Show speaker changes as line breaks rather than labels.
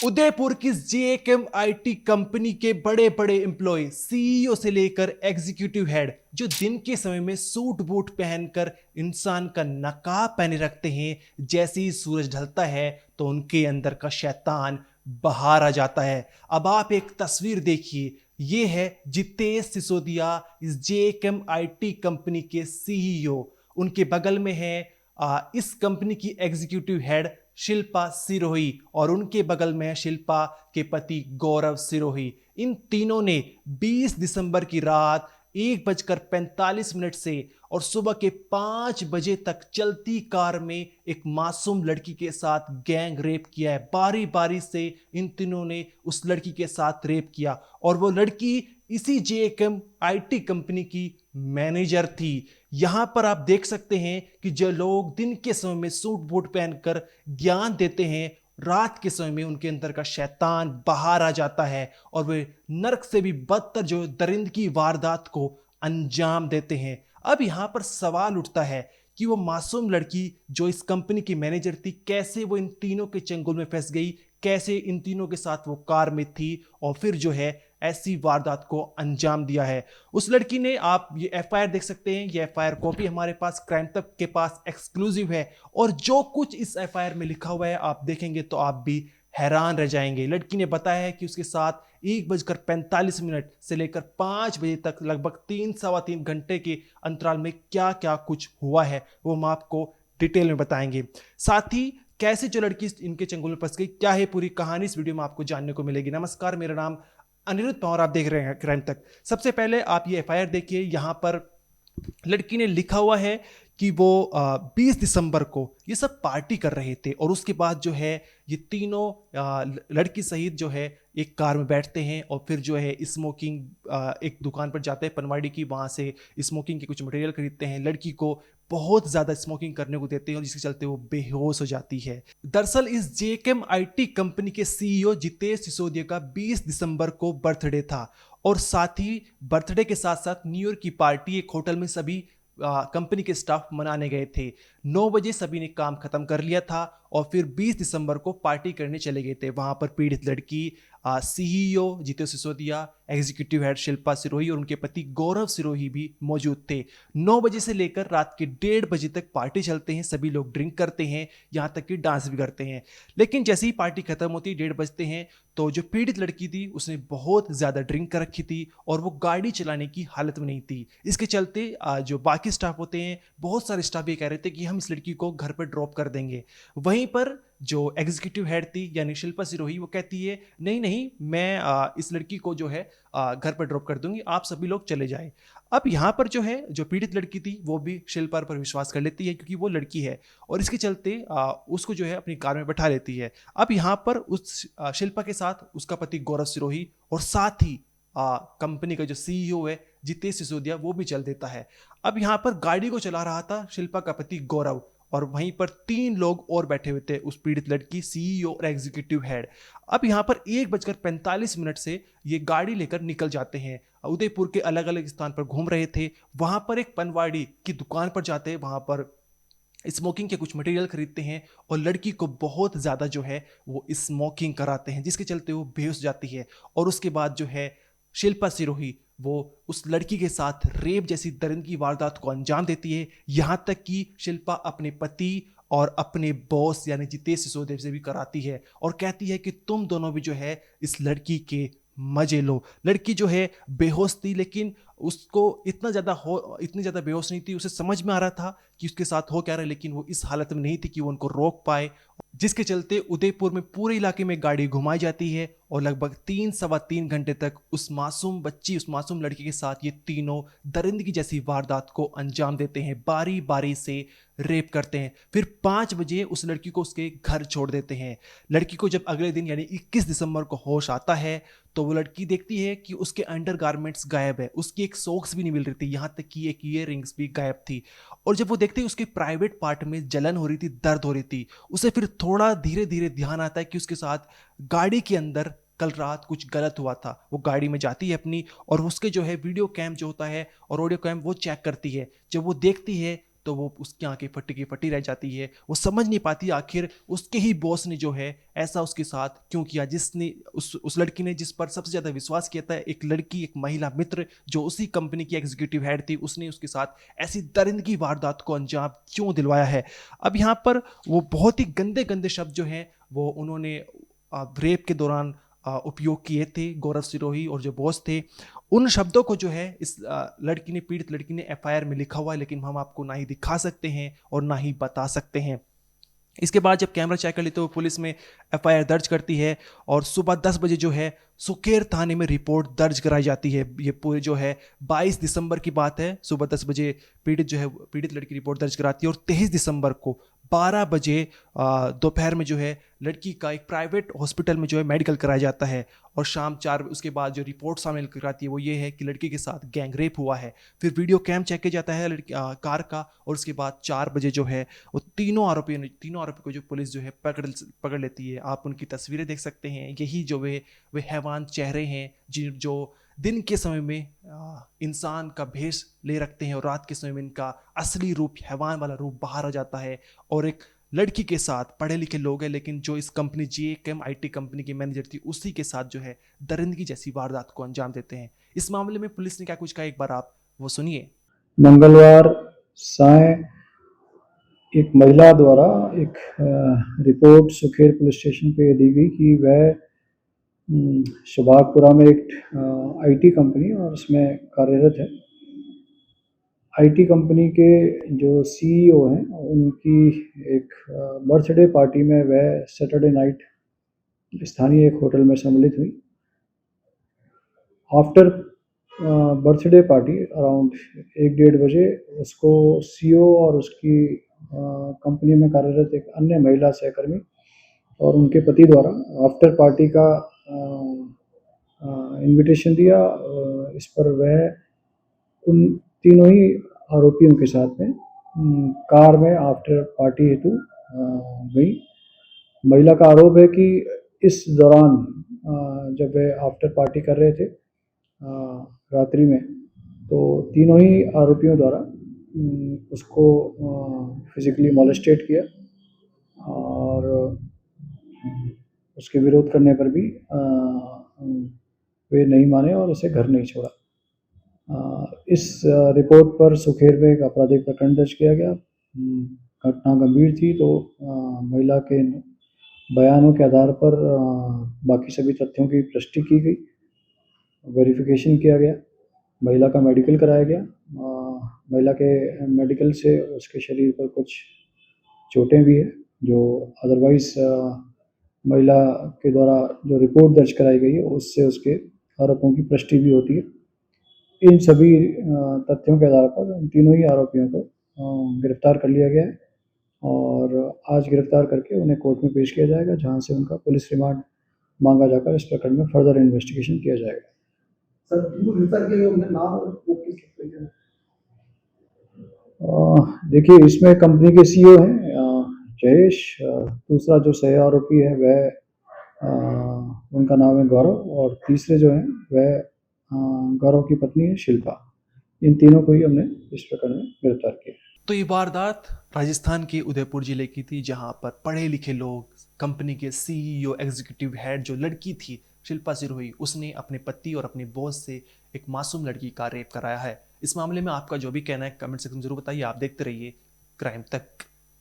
उदयपुर की JKM IT company के बड़े बड़े एम्प्लॉय सीईओ से लेकर एग्जीक्यूटिव हेड जो दिन के समय में सूट बूट पहनकर इंसान का नकाब पहने रखते हैं, जैसे ही सूरज ढलता है तो उनके अंदर का शैतान बाहर आ जाता है। अब आप एक तस्वीर देखिए, ये है जितेश सिसोदिया, इस जेकेएम आईटी कंपनी के सीईओ। उनके बगल में है इस कंपनी की एग्जीक्यूटिव हेड शिल्पा सिरोही और उनके बगल में है शिल्पा के पति गौरव सिरोही। इन तीनों ने 20 दिसंबर की रात 1:45 से और सुबह के 5 बजे तक चलती कार में एक मासूम लड़की के साथ गैंग रेप किया है। बारी बारी से इन तीनों ने उस लड़की के साथ रेप किया और वो लड़की इसी जेकेएम आईटी कंपनी की मैनेजर थी। यहां पर आप देख सकते हैं कि जो लोग दिन के समय में सूट बूट पहनकर ज्ञान देते हैं, रात के समय में उनके अंदर का शैतान बाहर आ जाता है और वे नरक से भी बदतर जो दरिंदगी वारदात को अंजाम देते हैं। अब यहां पर सवाल उठता है कि वो मासूम लड़की जो इस कंपनी की मैनेजर थी, कैसे वो इन तीनों के चंगुल में फंस गई, कैसे इन तीनों के साथ वो कार में थी और फिर जो है ऐसी वारदात को अंजाम दिया है। उस लड़की ने, आप ये एफआईआर देख सकते हैं, ये एफआईआर कॉपी हमारे पास क्राइम तक के पास एक्सक्लूसिव है और जो कुछ इस एफआईआर में लिखा हुआ है आप देखेंगे तो आप भी हैरान रह जाएंगे। लड़की ने बताया है कि उसके साथ 1:45 से लेकर 5 बजे तक लगभग 3 सवा 3 घंटे के अंतराल में क्या क्या कुछ हुआ है वो हम आपको डिटेल में बताएंगे। साथ ही कैसे जो लड़की इनके चंगुल में फंस गई, क्या है पूरी कहानी, इस वीडियो में आपको जानने को मिलेगी। नमस्कार, मेरा नाम अनिरुद्ध पवार, आप देख रहे हैं क्राइम तक। सबसे पहले आप ये एफआईआर देखिए, यहां पर लड़की ने लिखा हुआ है कि वो 20 दिसंबर को ये सब पार्टी कर रहे थे और उसके बाद जो है ये तीनों लड़की सहित जो है एक कार में बैठते हैं और फिर जो है स्मोकिंग एक दुकान पर जाते हैं पनवाड़ी की, वहाँ से स्मोकिंग के कुछ मटेरियल खरीदते हैं। लड़की को बहुत ज़्यादा स्मोकिंग करने को देते हैं और जिसके चलते वो बेहोश हो जाती है। दरअसल इस जेकेएम आईटी कंपनी के सीईओ जितेश सिसोदिया का 20 दिसंबर को बर्थडे था और साथ ही बर्थडे के साथ साथ न्यू ईयर की पार्टी एक होटल में सभी कंपनी के स्टाफ मनाने गए थे। 9 बजे सभी ने काम खत्म कर लिया था और फिर 20 दिसंबर को पार्टी करने चले गए थे। वहां पर पीड़ित लड़की, CEO Jitesh Sisodia, executive head Shilpa Sirohi और उनके पति गौरव सिरोही भी मौजूद थे। 9 बजे से लेकर रात के 1:30 बजे तक पार्टी चलते हैं, सभी लोग ड्रिंक करते हैं, यहाँ तक कि डांस भी करते हैं। लेकिन जैसे ही पार्टी खत्म होती है, 1:30 बजते हैं, तो जो पीड़ित लड़की थी उसने बहुत ज़्यादा ड्रिंक कर रखी थी और वो गाड़ी चलाने की हालत में नहीं थी। इसके चलते जो बाकी स्टाफ होते हैं, बहुत सारे स्टाफ ये कह रहे थे कि हम इस लड़की को घर पर ड्रॉप कर देंगे। वहीं पर जो एग्जीक्यूटिव हेड थी यानी शिल्पा सिरोही, वो कहती है नहीं नहीं, मैं इस लड़की को जो है घर पर ड्रॉप कर दूंगी, आप सभी लोग चले जाएं। अब यहाँ पर जो है जो पीड़ित लड़की थी वो भी शिल्पा पर विश्वास कर लेती है क्योंकि वो लड़की है और इसके चलते उसको जो है अपनी कार में बैठा लेती है। अब यहाँ पर उस शिल्पा के साथ उसका पति गौरव सिरोही और साथ ही कंपनी का जो सीईओ है जितेश सिसोदिया वो भी चल देता है। अब यहाँ पर गाड़ी को चला रहा था शिल्पा का पति गौरव और वहीं पर 3 लोग और बैठे हुए थे, उस पीड़ित लड़की, सीईओ और एग्जीक्यूटिव हेड। अब यहाँ पर 1:45 से ये गाड़ी लेकर निकल जाते हैं, उदयपुर के अलग अलग स्थान पर घूम रहे थे। वहां पर एक पनवाड़ी की दुकान पर जाते हैं, वहां पर स्मोकिंग के कुछ मटेरियल खरीदते हैं और लड़की को बहुत ज़्यादा जो है वो स्मोकिंग कराते हैं, जिसके चलते वो बेहोश जाती है और उसके बाद जो है शिल्पा सिरोही वो उस लड़की के साथ रेप जैसी दरिंदगी वारदात को अंजाम देती है। यहाँ तक कि शिल्पा अपने पति और अपने बॉस यानी जितेश सिसोदिया से भी कराती है और कहती है कि तुम दोनों भी जो है इस लड़की के मजे लो। लड़की जो है बेहोश थी, लेकिन उसको इतनी ज़्यादा बेहोश नहीं थी, उसे समझ में आ रहा था कि उसके साथ हो क्या रहा है, लेकिन वो इस हालत में नहीं थी कि वो उनको रोक पाए, जिसके चलते उदयपुर में पूरे इलाके में गाड़ी घुमाई जाती है और लगभग 3 सवा 3 घंटे तक उस मासूम बच्ची, उस मासूम लड़की के साथ ये तीनों दरिंदगी जैसी वारदात को अंजाम देते हैं, बारी बारी से रेप करते हैं। फिर 5 बजे उस लड़की को उसके घर छोड़ देते हैं। लड़की को जब अगले दिन यानी 21 दिसंबर को होश आता है तो वो लड़की देखती है कि उसके अंडरगारमेंट्स गायब है, उसकी एक सॉक्स भी नहीं मिल रही थी, यहाँ तक कि एक ईयररिंग्स भी गायब थी। और जब वो देखती है उसके प्राइवेट पार्ट में जलन हो रही थी, दर्द हो रही थी, उसे फिर थोड़ा धीरे धीरे ध्यान आता है कि उसके साथ गाड़ी के अंदर कल रात कुछ गलत हुआ था। वो गाड़ी में जाती है अपनी और उसके जो है वीडियो कैम जो होता है और ऑडियो कैम वो चेक करती है। जब वो देखती है तो वो उसकी आंखें फटी की फटी रह जाती है। वो समझ नहीं पाती आखिर उसके ही बॉस ने जो है ऐसा उसके साथ क्यों किया, जिसने उस लड़की ने जिस पर सबसे ज़्यादा विश्वास किया था, एक लड़की, एक महिला मित्र जो उसी कंपनी की एग्जीक्यूटिव हेड थी, उसने उसके साथ ऐसी दरिंदगी वारदात को अंजाम क्यों दिलवाया है। अब यहाँ पर वो बहुत ही गंदे गंदे शब्द जो हैं वो उन्होंने रेप के दौरान उपयोग किए थे, गौरव सिरोही और जो बॉस थे। उन शब्दों को जो है इस लड़की ने, पीड़ित लड़की ने एफआईआर में लिखा हुआ है, लेकिन हम आपको ना ही दिखा सकते हैं और ना ही बता सकते हैं। इसके बाद जब कैमरा चेक कर ली तो पुलिस में एफआईआर दर्ज करती है और सुबह 10 बजे जो है सुकेर थाने में रिपोर्ट दर्ज कराई जाती है। ये पूरी जो है 22 दिसंबर की बात है, सुबह 10 बजे पीड़ित लड़की रिपोर्ट दर्ज कराती है और 23 दिसंबर को 12 बजे दोपहर में जो है लड़की का एक प्राइवेट हॉस्पिटल में जो है मेडिकल कराया जाता है। और शाम 4 उसके बाद जो रिपोर्ट सामने निकल आती है वो ये है कि लड़की के साथ गैंग रेप हुआ है। फिर वीडियो कैम चेक किया जाता है कार का, और उसके बाद 4 बजे जो है वो तीनों आरोपी को जो पुलिस जो है पकड़ लेती है। आप उनकी तस्वीरें देख सकते हैं। यही जो वे हैवान चेहरे हैं जो दिन के समय में इंसान का भेष ले रखते हैं और रात के समय में इनका असली रूप, हैवान वाला रूप बाहर आ जाता है। और एक लड़की के साथ पढ़े लिखे लोग हैं, लेकिन जो इस कंपनी GAChem IT कंपनी की मैनेजर थी उसी के साथ जो है दरिंदगी जैसी वारदात को अंजाम देते हैं। इस मामले में पुलिस ने क्या कुछ कहा, एक बार आप वो सुनिए।
मंगलवार साय एक महिला द्वारा एक रिपोर्ट सुखेर पुलिस स्टेशन पे दी गई कि वह सुभागपुरा में एक आईटी कंपनी और उसमें कार्यरत है। आईटी कंपनी के जो सीईओ हैं उनकी एक बर्थडे पार्टी में वह सैटरडे नाइट स्थानीय एक होटल में सम्मिलित हुई। आफ्टर बर्थडे पार्टी अराउंड 1-1:30 बजे उसको सीईओ और उसकी कंपनी में कार्यरत एक अन्य महिला सहकर्मी और उनके पति द्वारा आफ्टर पार्टी का इनविटेशन दिया। इस पर वह उन तीनों ही आरोपियों के साथ में कार में आफ्टर पार्टी हेतु गई। महिला का आरोप है कि इस दौरान जब वह आफ्टर पार्टी कर रहे थे रात्रि में, तो तीनों ही आरोपियों द्वारा उसको फिजिकली मोलेस्टेट किया और उसके विरोध करने पर भी वे नहीं माने और उसे घर नहीं छोड़ा। इस रिपोर्ट पर सुखेर में एक आपराधिक प्रकरण दर्ज किया गया। घटना गंभीर थी तो महिला के बयानों के आधार पर बाकी सभी तथ्यों की पुष्टि की गई, वेरिफिकेशन किया गया, महिला का मेडिकल कराया गया। महिला के मेडिकल से उसके शरीर पर कुछ चोटें भी हैं जो अदरवाइज महिला के द्वारा जो रिपोर्ट दर्ज कराई गई है उससे उसके आरोपों की पुष्टि भी होती है। इन सभी तथ्यों के आधार पर इन तीनों ही आरोपियों को गिरफ्तार कर लिया गया है और आज गिरफ्तार करके उन्हें कोर्ट में पेश किया जाएगा, जहां से उनका पुलिस रिमांड मांगा जाकर इस प्रकरण में फर्दर इन्वेस्टिगेशन किया जाएगा।
सर जिनको गिरफ्तार किया गया उनका नाम और वो किस तरीके से?
देखिए, इसमें कंपनी के सीईओ हैं जयेश, दूसरा जो सह आरोपी है वह उनका नाम है गौरव और तीसरे जो हैं वह गौरव की पत्नी है शिल्पा। इन तीनों को ही हमने इस प्रकरण में गिरफ्तार किया।
तो ये वारदात राजस्थान के उदयपुर जिले की थी, जहां पर पढ़े लिखे लोग, कंपनी के CEO, एग्जीक्यूटिव हेड जो लड़की थी शिल्पा सिरोही, उसने अपने पति और अपने बॉस से एक मासूम लड़की का रेप कराया है। इस मामले में आपका जो भी कहना है कमेंट सेक्शन में जरूर बताइए। आप देखते रहिए क्राइम तक।